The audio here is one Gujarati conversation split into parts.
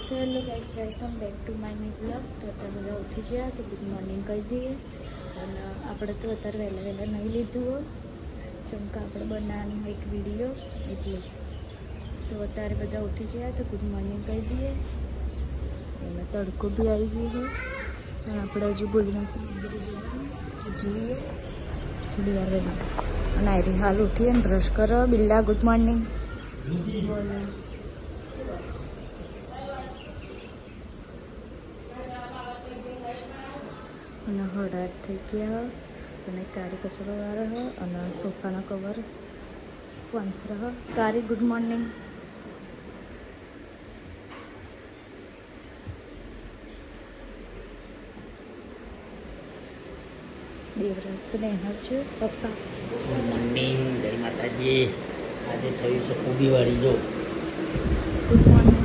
તો hello guys, welcome back to my new blog. તો અત્યારે બધા ઉઠી ગયા તો ગુડ મોર્નિંગ કહી દઈએ. અને આપણે તો અત્યારે વહેલા નહીં લીધું ચમકા આપણે બનાવવાનું એક વિડીયો એટલે તો અત્યારે બધા ઉઠી ગયા તો ગુડ મોર્નિંગ કહી દઈએ. અને તડકો બી આવી ગયો અને આપણે હજુ બોલીને જઈએ થોડી વાર વહેલા. અને આરી હાલ ઉઠી અને બ્રશ કરો. બિલ્લા ગુડ મોર્નિંગ. અને હળાટ થઈ ગયા અને કારી કચરો વાળો અને સોફાના કવર વાંચર કારી ગુડ મોર્નિંગ. દેવરાજ તો બહેનો છે પપ્પા. ગુડ મોર્નિંગ, જય માતાજી. આજે થયું છે કોબી વાળી જો. Good morning.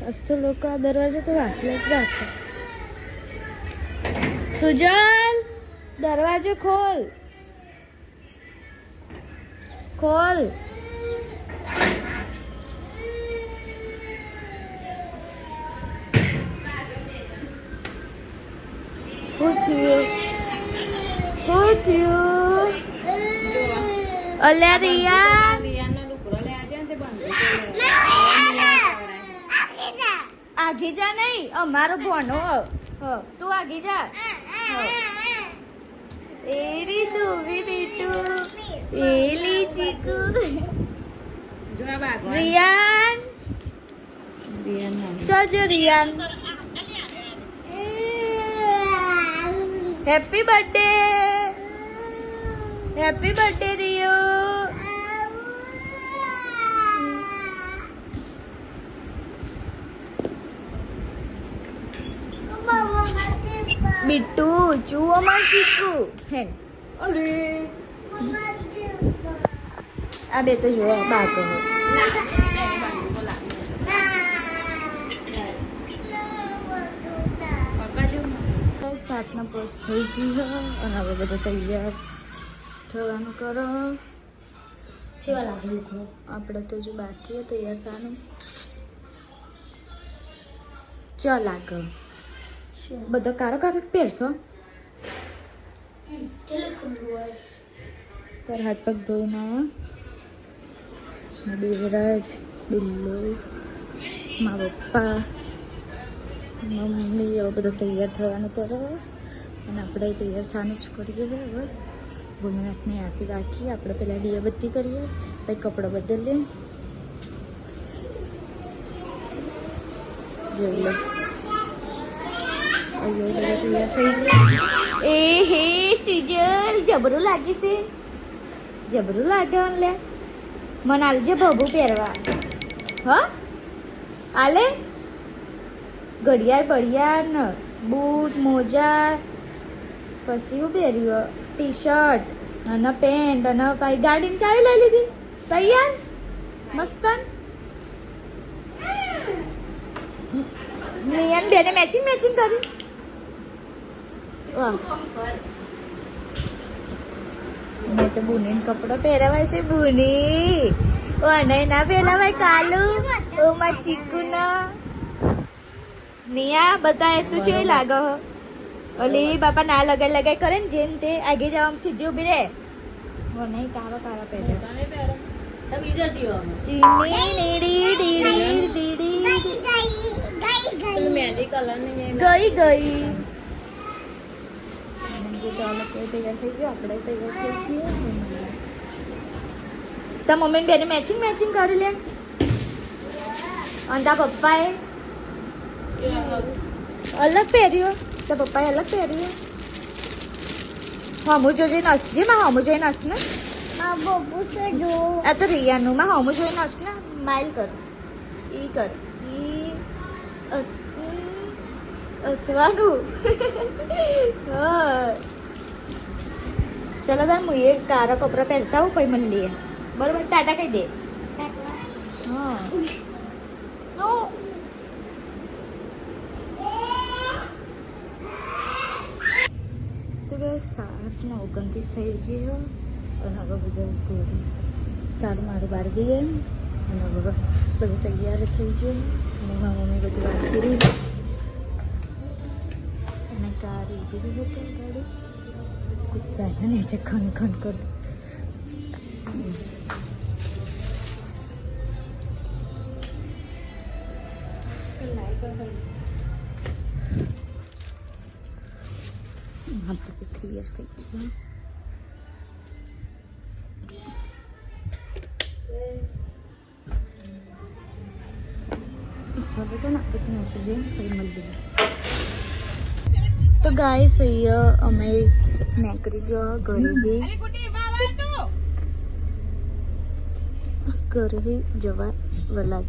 આજ તો લોકો આ દરવાજો તો વાંચલા જ રાખે. સુજલ દરવાજો ખોલ ખોલ. શું થયું? અલ્યા રિયા આઘી જા નહીં અમારો ભણો. તું આઘી જા. એરી દુવી બીટુ એલી ચીકુ રિયાન જો રિયાન હેપી બર્થડે રિયો. बिट्टू चूहो मार चीकू है अरे आ बे तो जो बात हो 7:00 બસ થઈ ગઈ અને હવે બધું તૈયાર થવાનું કરો. કેવા લાગે લોકો? આપણે તો જો બાકી તૈયાર થવાનું. ચા લાગે બધો કારો કારો પહેરશો. તાર હાથ પગ ધોઈને આવ્યા. દેવરાજ બિલ્લો મા પપ્પા મમ્મી એવું બધું તૈયાર થવાનું કરો અને આપણે તૈયાર થવાનું જ કરીએ. હવે ભોલેનાથની આરતી રાખીએ. આપણે પહેલાં દીવાબત્તી કરીએ પછી કપડાં બદલીએ. જોઈ લો એ હે સિજલ જબરું લાગે છે. જબરું લાગે લે. મને આલજે ભભું પહેરવા. હા આલે ઘડિયાળ બડિયાળ ને બૂટ મોજા પછી હું પહેર્યું ટી શર્ટ અને પેન્ટ અને પછી ગાડીની ચાવી લઈ લીધી. તૈયાર મસ્ત. નિયન બેને મેચિંગ કરી. મેં તો બુની કપડો પહેરાવાય છે. બુની અને ના પહેરાવાય કાલુ ઓ માં ચીકુ ના નિયા બધા તું છે લાગે. ઓલી બાપા ના લગાઈ કરે ને જેમ તે આગે જવા સીધી ઉભી રે. નહીં કારો પહેરે. ગઈ તૈયાર થઈ ગયો. આપણે તૈયાર થઈ છીએ. તાર મમ્મી બેને મેચિંગ કરી લે. અને તાર પપ્પાએ અલગ પહેર્યો. તાર પપ્પાએ અલગ પહેર્યો. હમું જોજે નસજે. માં હમું જોઈને નસ ને. આ તો રિયાનું માં હમું જોઈને નસ ને. માઇલ કર ઈ કર ઈ હસવાનું. ચલો તાર હું એ કારા કપડા પહેરતા હું પછી મને લઈએ. બરોબર ટાટા કહી દે. હા થઈ ગયો અને હવે બધા ઉભું તારું મારું બહાર ગઈએ અને હવે બધું તૈયાર થઈ ગયું અને મારા મમ્મી બધું વાર કરી અને ગાડી બીજું હતું ગાડી કુચ્ચા નીચે ખન ખન કર આપણે તૈયાર થઈ ગયું ચાલો તો ના એક નીચે જઈને ફરી મળી તો ગાઈસ અહીંયા અમે નીકળી ગયા ઘરે જવા વલાદ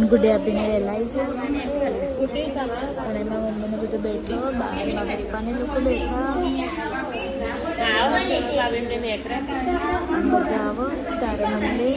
ગુડે આપીને વેલાઈ છે અને એમાં મમ્મીને બધું બેઠો બહાર મારા પપ્પાને લોકો બેઠા આવો તારા મમ્મી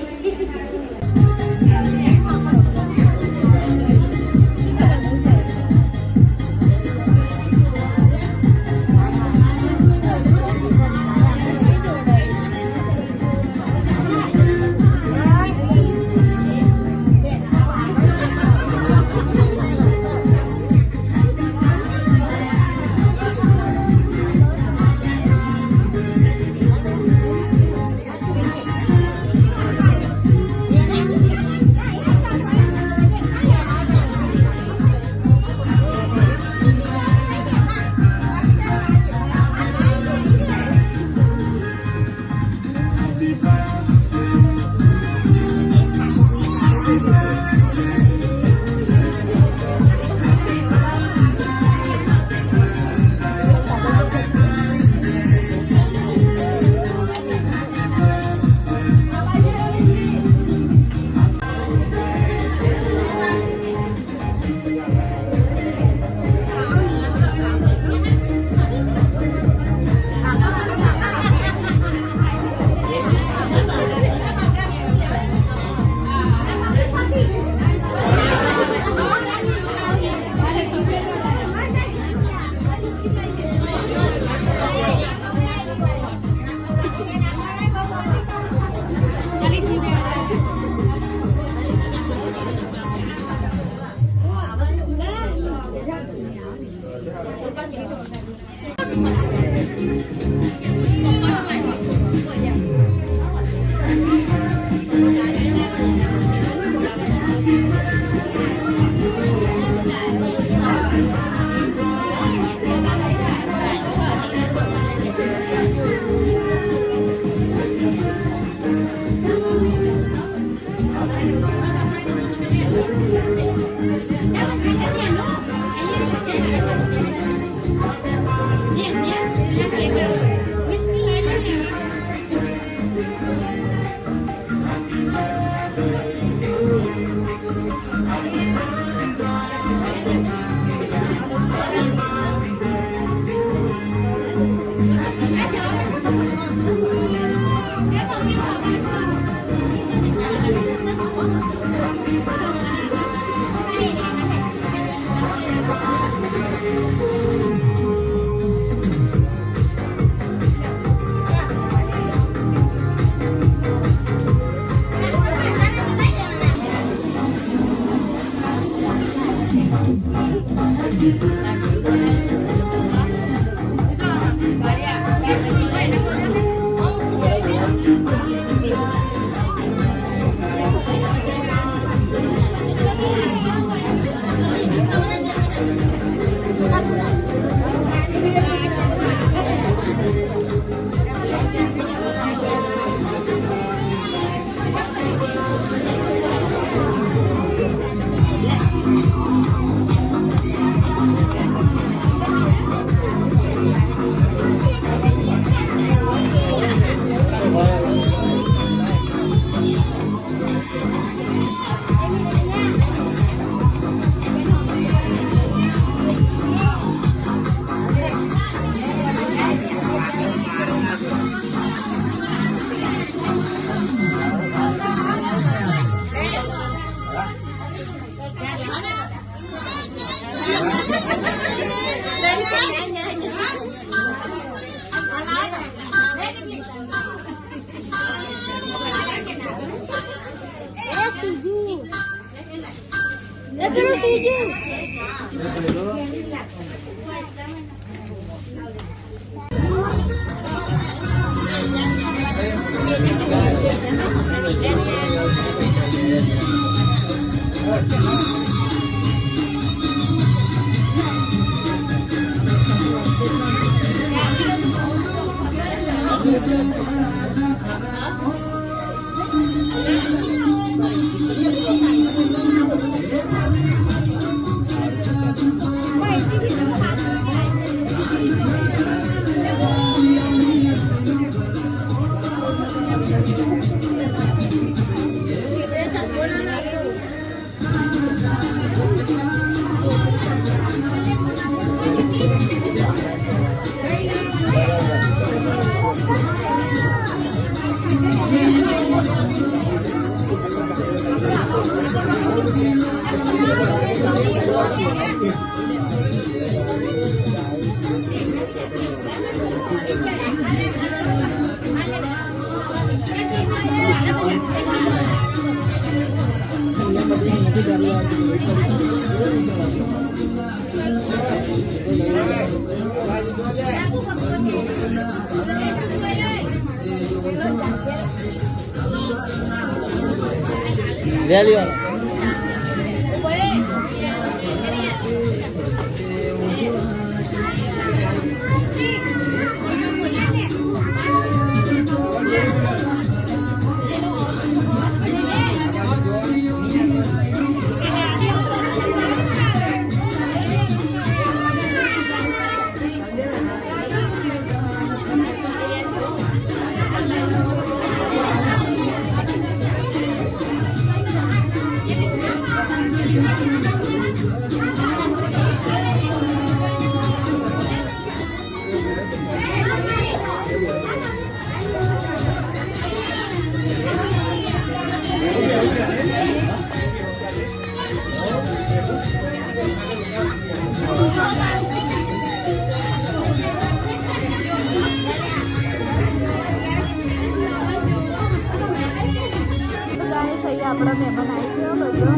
આપણા મહેમાન આવી ગયો બધો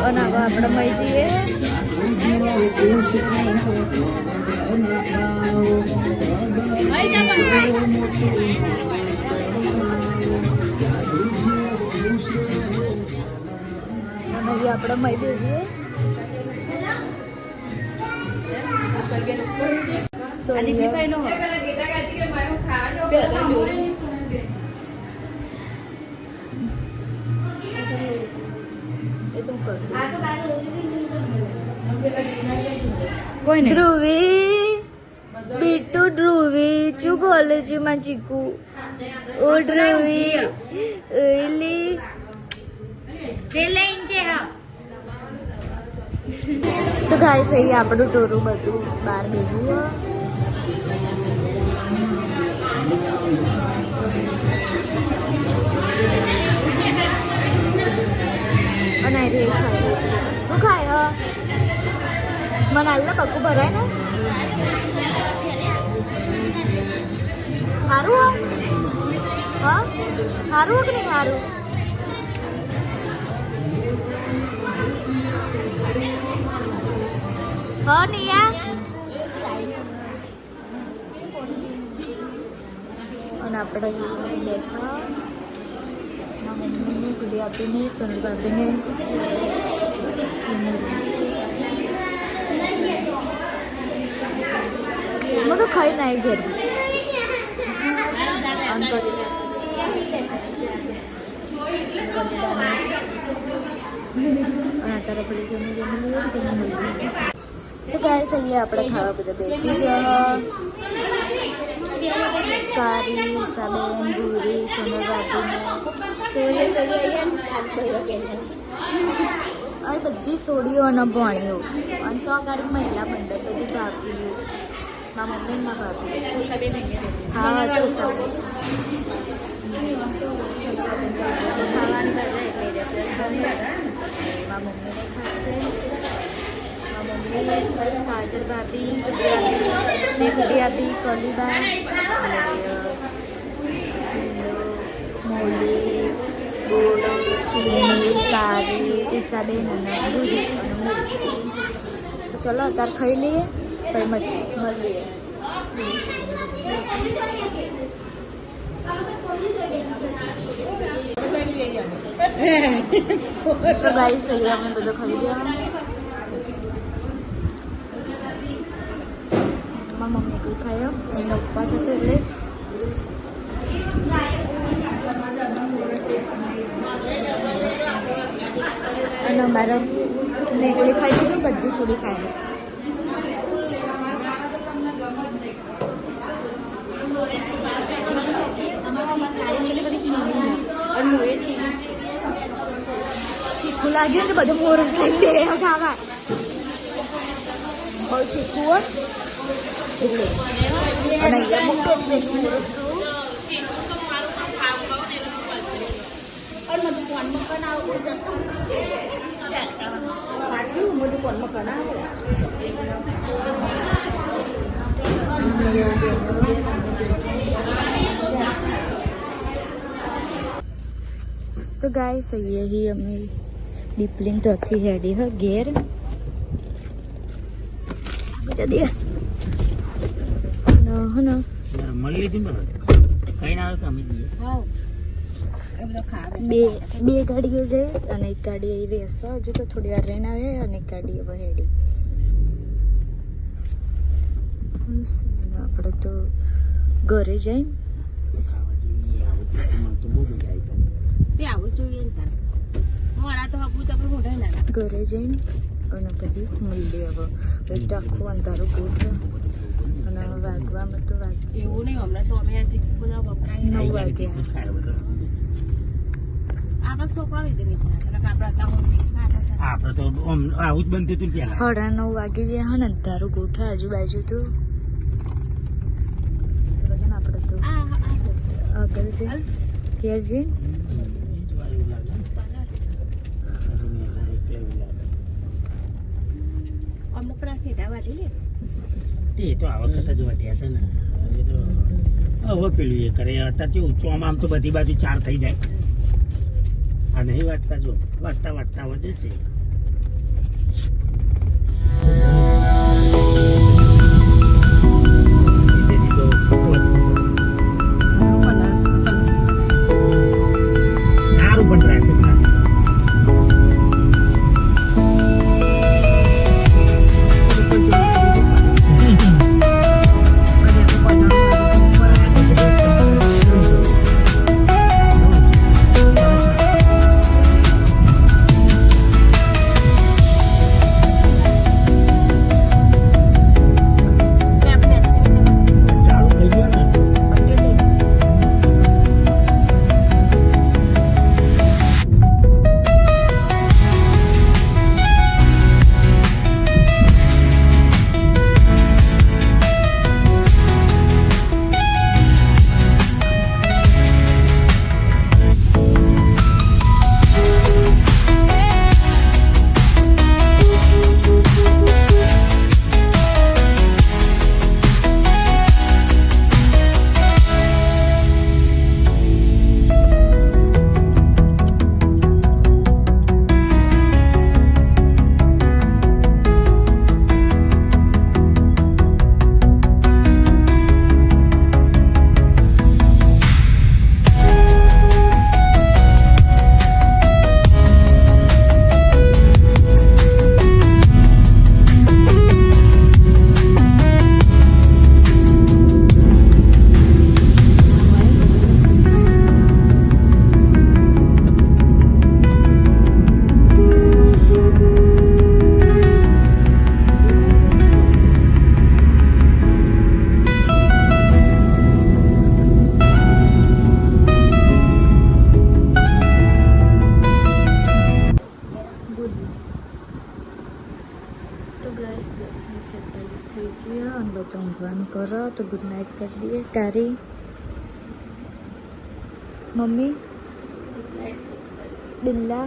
અને હવે આપણે મળી જઈએ આપણે મળી જઈએ તો ધ્રુવી બીટુ ધ્રુવી શું કોલેજમાં ચીકુ ઓ ધ્રુવી એલી તો ગાઈસ અહીં આપણું ટોરું બધું બહાર બેઠું અને રે ખાય તું ખાય મને આલ્લા પક્કું ભરાય ને સારું હા સારું કે નહીં સારું હા નિયા અને આપણે બેઠા મમ્મીને ગુડી આપીને સોનલ ભાભીને હું તો ખાઈ નાઈ ઘેર અત્યારે પેલી જમી તો ગાઈસ અહીંયા આપણે ખાવા બધા બેઠી છે કારી સાબેન ભૂરી સોનલ ભાભીને આ બધી સોડીઓ અને ભણીઓ અને તો આગળ મહિલા મંડળ બધી ભાભીઓ મારા મમ્મી ને મારા ભાભી ઉષાબેન અહીંયા હા રહેતી. તો ખાવાની બાજા એટલે મારા મમ્મીને ખાશે મારા મમ્મી કાજલ ભાભી ભાભી કલીબા મોલી ગોળ ચીની કારી ઉષાબેન અને દૂધી અને મિર્ચી તો ચલો અત્યારે ખાઈ લઈએ પછી મળીએ તો ગાઈસ થઈ ગયા અમે બધો ખાઈ ગયા મારા મમ્મી કઈ ખાયો એનો ઉપવાસ હતો એટલે અને અમારા મેગળી ખાઈ દીધું બધી છોડી ખાઈ એકચ્યુઅલી બધી ચીની અને હું એ ચીની જ છું. તીખું લાગ્યું ને બધું મોર ખાઈ લે ખાવા બહુ તીખું હોય એટલે અને અહીંયા મૂકે એટલે મોર પણ બધું કોનમાં બનાવું પાટલું બધું કોનમાં બનાવું તો ગાઈસ અહીંયા અમે દીપલીન તોથી હેડી હ ઘેર જદી ન મળી લીધું ને કઈ ના આવે કે અમે જઈએ હા એ બધું ખાવે બે ગાડીઓ છે અને એક ગાડી અહીં રહેશે હજુ તો થોડી વાર રહીને આવે અને એક ગાડી હવે હેડી આપણે તો ઘરે જઈ ખાવા જોઈએ આવું તો મને તો બહુ મજા આવી તે આવું જોઈએ ને તારે મારા તો હબુ તો આપણે મોઢા ના ઘરે જઈને અને પછી મળીએ હવે એક તો આખું અંધારું ગોઠવે અને હવે વાગવામાં તો એવું નહીં હમણાં સ્વામી આજે બધા વપરાય 9 વાગ્યા ખાય બધા આપણા છોકરા લીધે નહીં એટલે આપણા ત્યાં આપણે તો આવું જ બનતું હતું પેલા 9:30 વાગી ગયા હા ને અંધારું ગોઠવે આજુબાજુ તો ચલો છે ને આપણે તો આગળ જઈ ઘેર જઈને અમુક પેલા સીધા વાટી લે તે તો આ વખત જ વધ્યા છે ને હજી તો હવે પેલું એ કરે અત્યારે કેવું ચોમામ તો બધી બાજુ 4 થઈ જાય આ નહીં વાટતા જો વાટતા વધે છે સારું પણ ટ્રાફિક ના સુવાનું કરો તો ગુડ નાઇટ કરી દઈએ. કારી મમ્મી બિલ્લા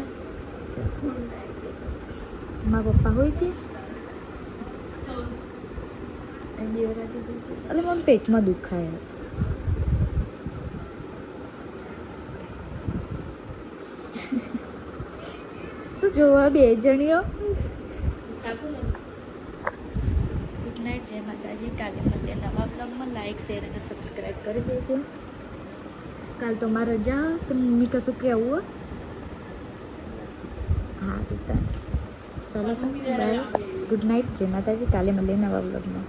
મારા પપ્પા હોય છે દેવરાજી હોય છે. એટલે મને પેટમાં દુખાય. શું જોવા બે જણીઓ. ગુડ નાઇટ, જય માતાજી. કાલે મળીએ નવા બ્લોગમાં. લાઈક શેર અને સબસ્ક્રાઈબ કરી દેજો. કાલ તો મારે રજા તો મમ્મી કશું કહેવું હા પિતા. ચાલો બાય, ગુડ નાઇટ, જય માતાજી. કાલે મળીએ નવા બ્લોગમાં.